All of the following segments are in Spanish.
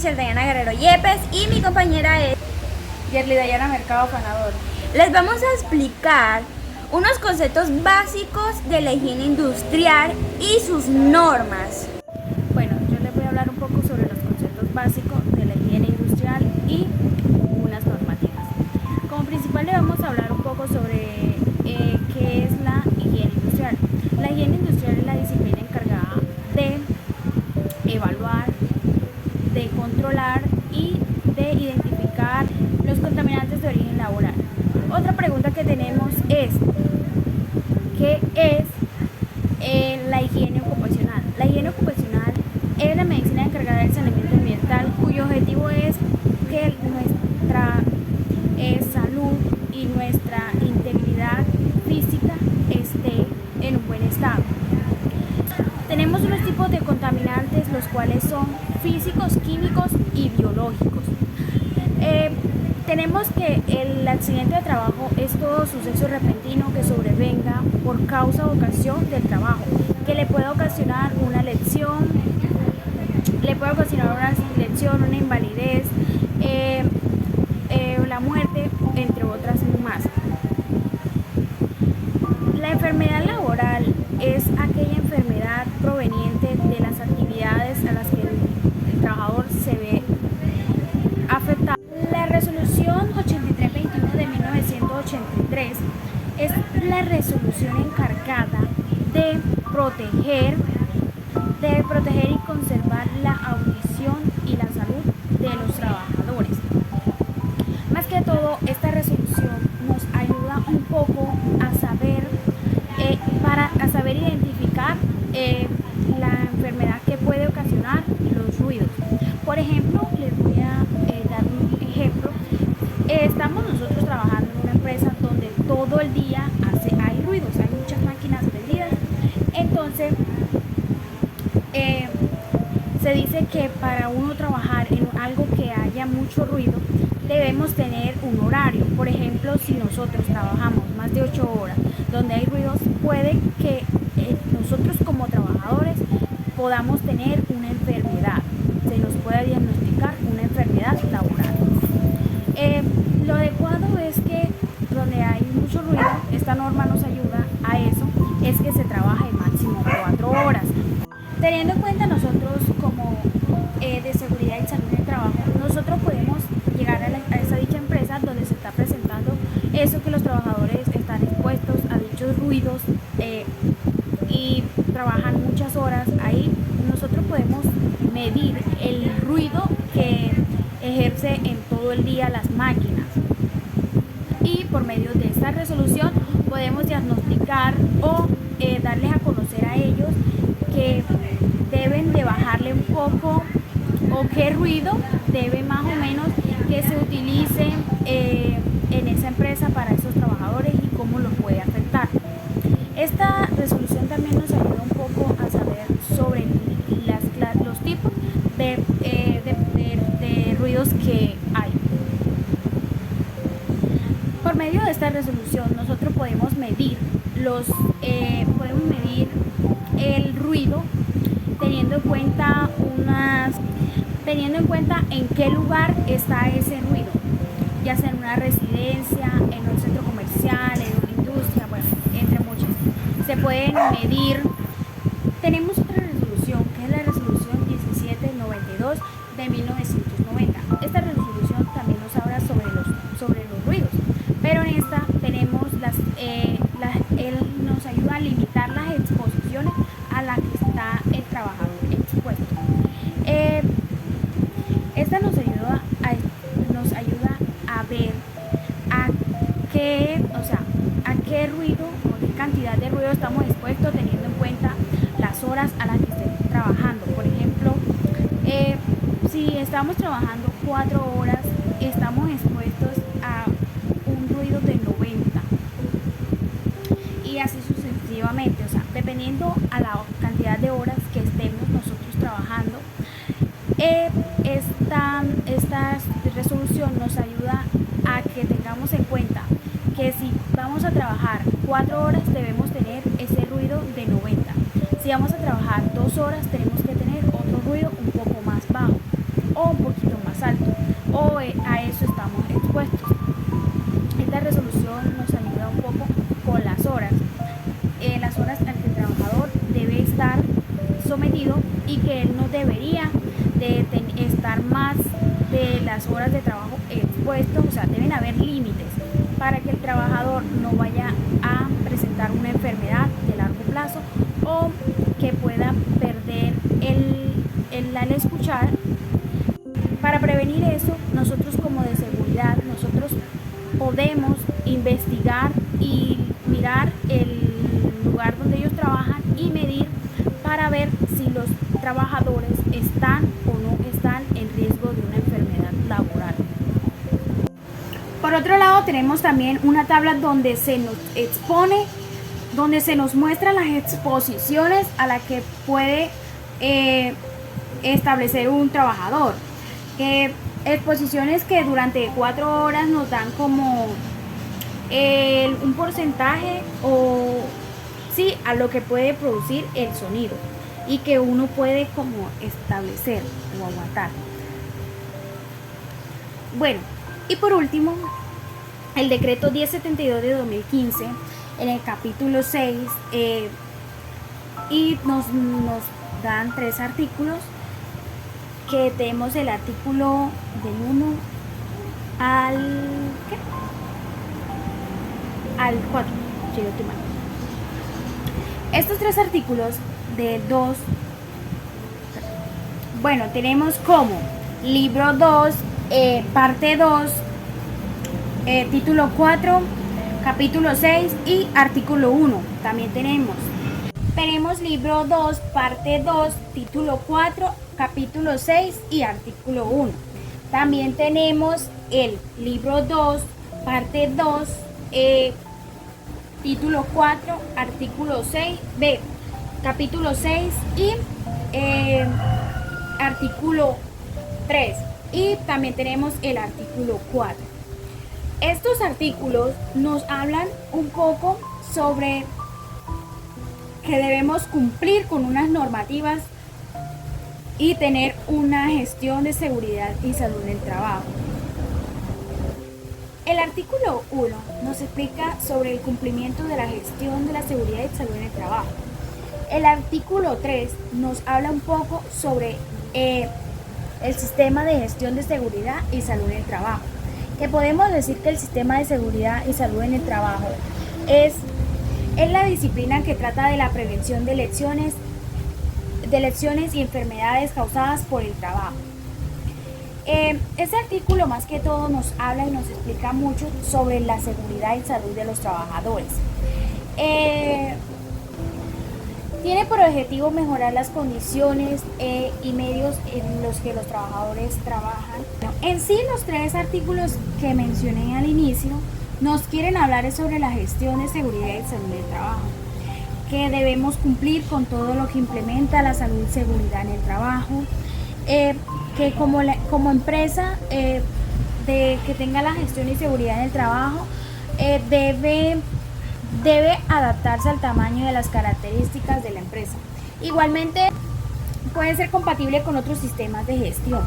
Michelle Dayana Guerrero Yepes y mi compañera es Yerli Dayana Mercado Fanador. Les vamos a explicar unos conceptos básicos de la higiene industrial y sus normas. Bueno, yo les voy a hablar un poco sobre los conceptos básicos de la higiene industrial y unas normativas. Como principal le vamos a hablar un poco sobre qué es la higiene industrial. La higiene industrial es la disciplina encargada de evaluar, de controlar y de identificar los contaminantes de origen laboral. Otra pregunta que tenemos es, ¿qué es la higiene ocupacional? La higiene ocupacional es la medicina encargada del saneamiento ambiental, cuyo objetivo es que nuestra salud y nuestra integridad física esté en un buen estado. Tenemos unos tipos de contaminantes, los cuales son físicos, químicos y biológicos. Tenemos que el accidente de trabajo es todo suceso repentino que sobrevenga por causa o ocasión del trabajo, que le puede ocasionar una lesión, una invalidez, la muerte, entre otras más. La enfermedad laboral es aquella enfermedad proveniente de las actividades a las que el trabajador se ve afectado. La resolución 8321 de 1983 es la resolución encargada de proteger y conservar la audición y la salud de los trabajadores. Más que todo, esta resolución nos ayuda un poco a saber identificar la enfermedad que puede ocasionar los ruidos. Por ejemplo, les voy a dar un ejemplo. Estamos nosotros trabajando en una empresa donde todo el día hay ruidos, hay muchas máquinas prendidas. Entonces, se dice que para uno trabajar en algo que haya mucho ruido, debemos tener un horario. Por ejemplo, si nosotros trabajamos más de 8 horas donde hay ruidos, puede que nosotros como trabajadores podamos tener una enfermedad, se nos pueda diagnosticar una enfermedad laboral. Lo adecuado es que donde hay mucho ruido, esta norma nos ayuda a eso, es que se trabaje máximo 4 horas. Teniendo en cuenta nosotros como de seguridad y salud en el trabajo, nosotros podemos llegar a esa dicha empresa donde se está presentando eso, que los trabajadores están expuestos a dichos ruidos y trabajan muchas horas ahí. Nosotros podemos medir el ruido que ejerce en todo el día las máquinas, y por medio de esta resolución podemos diagnosticar o darles a conocer a ellos que deben de bajarle un poco, o qué ruido debe más o menos que se utilice en esa empresa para esos trabajadores y cómo los puede afectar. Esta resolución también nos ayuda un poco a saber sobre los tipos de ruidos que hay. Por medio de esta resolución nosotros podemos medir el ruido teniendo en cuenta en qué lugar está ese ruido, ya sea en una residencia, en un centro comercial, en una industria, bueno, entre muchas. Se pueden medir. Tenemos otra resolución, que es la resolución 1792 de 1990. Esta resolución también nos habla sobre los ruidos, pero en esta tenemos él nos ayuda a limitar las exposiciones a las que está el trabajador expuesto. Esta nos ayuda a ver a qué ruido o qué cantidad de ruido estamos expuestos, teniendo en cuenta las horas a las que estemos trabajando. Por ejemplo, si estamos trabajando 4 horas, estamos expuestos a un ruido de 90 y así sucesivamente. O sea, dependiendo a la cantidad de horas que estemos nosotros trabajando, esta resolución nos ayuda a que tengamos en cuenta que si vamos a trabajar 4 horas debemos tener ese ruido de 90. Si vamos a trabajar 2 horas tenemos que tener otro ruido un poco más bajo, o un poquito a eso estamos expuestos. Esta resolución nos ayuda un poco con las horas a las que el trabajador debe estar sometido y que él no debería de estar más de las horas de trabajo expuesto. O sea, deben haber límites para que el trabajador no vaya a presentar una enfermedad de largo plazo o que pueda perder al escuchar. Para prevenir eso, nosotros como de seguridad, nosotros podemos investigar y mirar el lugar donde ellos trabajan y medir para ver si los trabajadores están o no están en riesgo de una enfermedad laboral. Por otro lado, tenemos también una tabla donde se nos expone, donde se nos muestran las exposiciones a las que puede establecer un trabajador. Exposiciones que durante 4 horas nos dan como un porcentaje o sí a lo que puede producir el sonido y que uno puede como establecer o aguantar. Bueno, y por último, el decreto 1072 de 2015 en el capítulo 6 y nos dan 3 artículos, que tenemos el artículo del 1 al 4, si no estoy mal. Estos 3 artículos del 2, bueno, tenemos como libro 2, parte 2, título 4, capítulo 6 y artículo 1. También tenemos libro 2, parte 2, título 4, capítulo 6 y artículo 1. También tenemos el libro 2, parte 2, título 4, artículo 6, capítulo 6 y artículo 3. Y también tenemos el artículo 4. Estos artículos nos hablan un poco sobre que debemos cumplir con unas normativas y tener una gestión de seguridad y salud en el trabajo. El artículo 1 nos explica sobre el cumplimiento de la gestión de la seguridad y salud en el trabajo. El artículo 3 nos habla un poco sobre el sistema de gestión de seguridad y salud en el trabajo. Que podemos decir que el sistema de seguridad y salud en el trabajo es la disciplina que trata de la prevención de lesiones y enfermedades causadas por el trabajo. Este artículo más que todo nos habla y nos explica mucho sobre la seguridad y salud de los trabajadores. Tiene por objetivo mejorar las condiciones y medios en los que los trabajadores trabajan. En sí, los 3 artículos que mencioné al inicio nos quieren hablar sobre la gestión de seguridad y salud del trabajo, que debemos cumplir con todo lo que implementa la salud y seguridad en el trabajo, que como empresa que tenga la gestión y seguridad en el trabajo debe adaptarse al tamaño y las características de la empresa. Igualmente puede ser compatible con otros sistemas de gestión.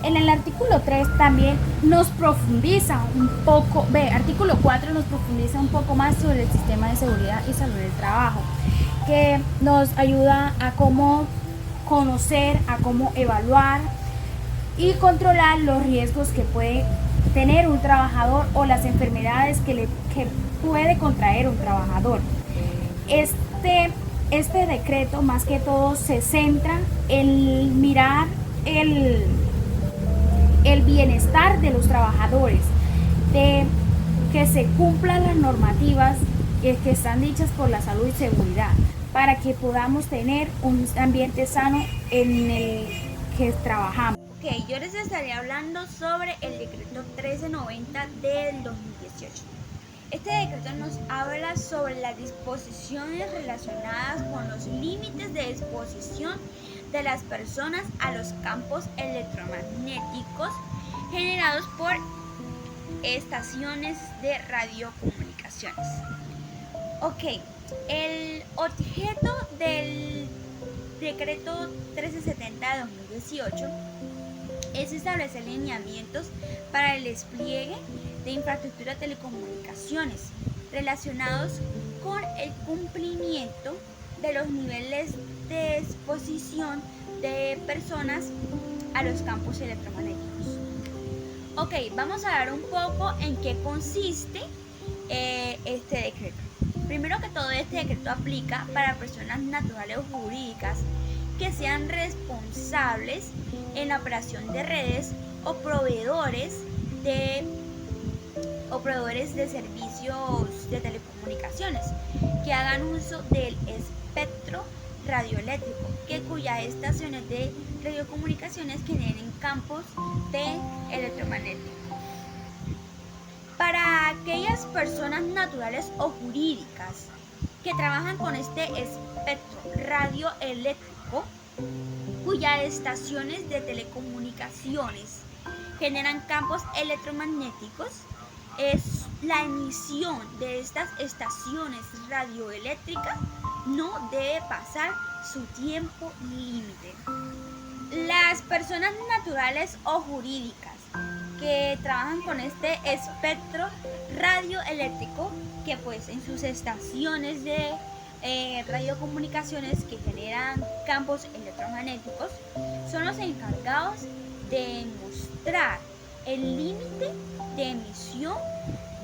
En el artículo 3 también nos profundiza un poco, artículo 4 nos profundiza un poco más sobre el sistema de seguridad y salud del trabajo, que nos ayuda a cómo conocer, a cómo evaluar y controlar los riesgos que puede tener un trabajador o las enfermedades que puede contraer un trabajador. Este decreto más que todo se centra en mirar el bienestar de los trabajadores, de que se cumplan las normativas que están dichas por la salud y seguridad, para que podamos tener un ambiente sano en el que trabajamos. Ok, yo les estaré hablando sobre el decreto 1390 del 2018. Este decreto nos habla sobre las disposiciones relacionadas con los límites de exposición de las personas a los campos electromagnéticos generados por estaciones de radiocomunicaciones. Ok, el objeto del decreto 1370 de 2018 es establecer lineamientos para el despliegue de infraestructura de telecomunicaciones relacionados con el cumplimiento de los niveles de exposición de personas a los campos electromagnéticos. Ok, vamos a ver un poco en qué consiste este decreto. Primero que todo, este decreto aplica para personas naturales o jurídicas que sean responsables en la operación de redes o proveedores de servicios de telecomunicaciones que hagan uso del espectro radioeléctrico, cuyas estaciones de radiocomunicaciones generen campos electromagnéticos. Para aquellas personas naturales o jurídicas que trabajan con este espectro radioeléctrico, cuyas estaciones de telecomunicaciones generan campos electromagnéticos, la emisión de estas estaciones radioeléctricas no debe pasar su tiempo límite. Las personas naturales o jurídicas que trabajan con este espectro radioeléctrico, que pues en sus estaciones de radiocomunicaciones que generan campos electromagnéticos, son los encargados de mostrar el límite de emisión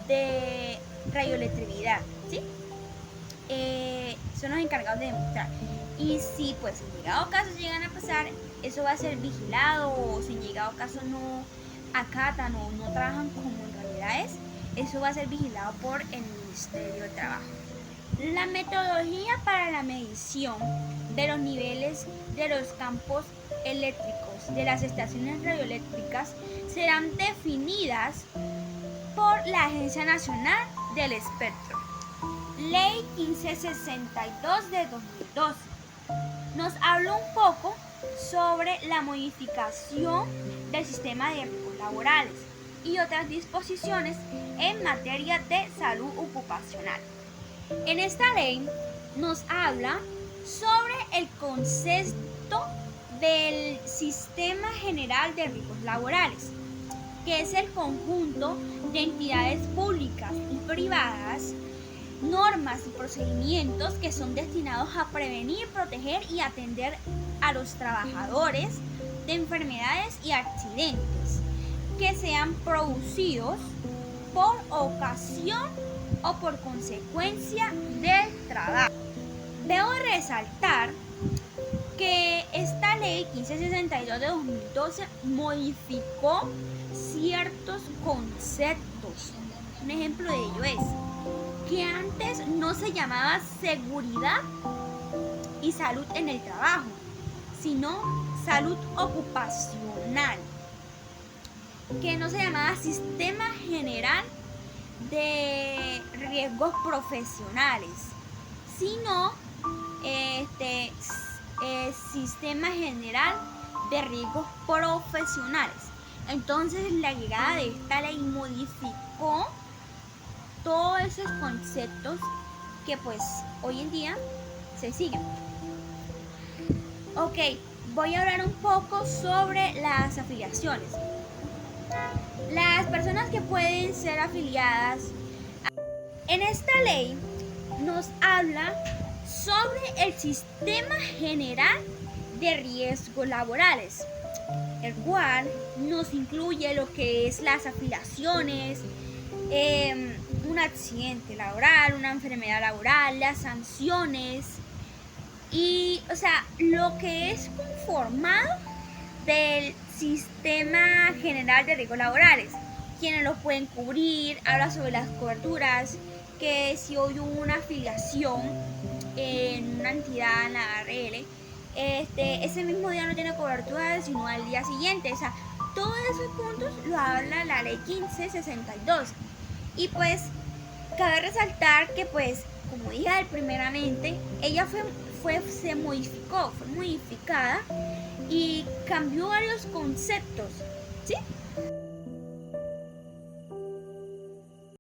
de radioelectricidad, ¿sí? Son los encargados de demostrar. Y si pues en llegado caso llegan a pasar, eso va a ser vigilado, o si en llegado caso no acatan o no trabajan como en realidad eso va a ser vigilado por el Ministerio de Trabajo. La metodología para la medición de los niveles de los campos eléctricos de las estaciones radioeléctricas serán definidas por la Agencia Nacional del Espectro. Ley 1562 de 2012 nos habla un poco sobre la modificación del sistema de riesgos laborales y otras disposiciones en materia de salud ocupacional. En esta ley nos habla sobre el concepto del Sistema General de Riesgos Laborales, que es el conjunto de entidades públicas y privadas, normas y procedimientos que son destinados a prevenir, proteger y atender a los trabajadores de enfermedades y accidentes que sean producidos por ocasión o por consecuencia del trabajo. Debo resaltar que esta ley 1562 de 2012 modificó ciertos conceptos. Un ejemplo de ello es que antes no se llamaba seguridad y salud en el trabajo, sino salud ocupacional, que no se llamaba Sistema General de Riesgos Profesionales, sino Sistema General de Riesgos Profesionales. Entonces la llegada de esta ley modificó todos esos conceptos que pues hoy en día se siguen. Ok, voy a hablar un poco sobre las afiliaciones. Las personas que pueden ser afiliadas en esta ley nos habla sobre el Sistema General de Riesgos Laborales, el cual nos incluye lo que es las afiliaciones, un accidente laboral, una enfermedad laboral, las sanciones y, lo que es conformado del Sistema General de Riesgos Laborales, quienes los pueden cubrir. Habla sobre las coberturas, que si hoy hubo una afiliación en una entidad, en la ARL, ese mismo día no tiene cobertura, sino al día siguiente. Todos esos puntos lo habla la ley 1562. Y pues cabe resaltar que pues, como dije primeramente, ella fue modificada y cambió varios conceptos, ¿sí?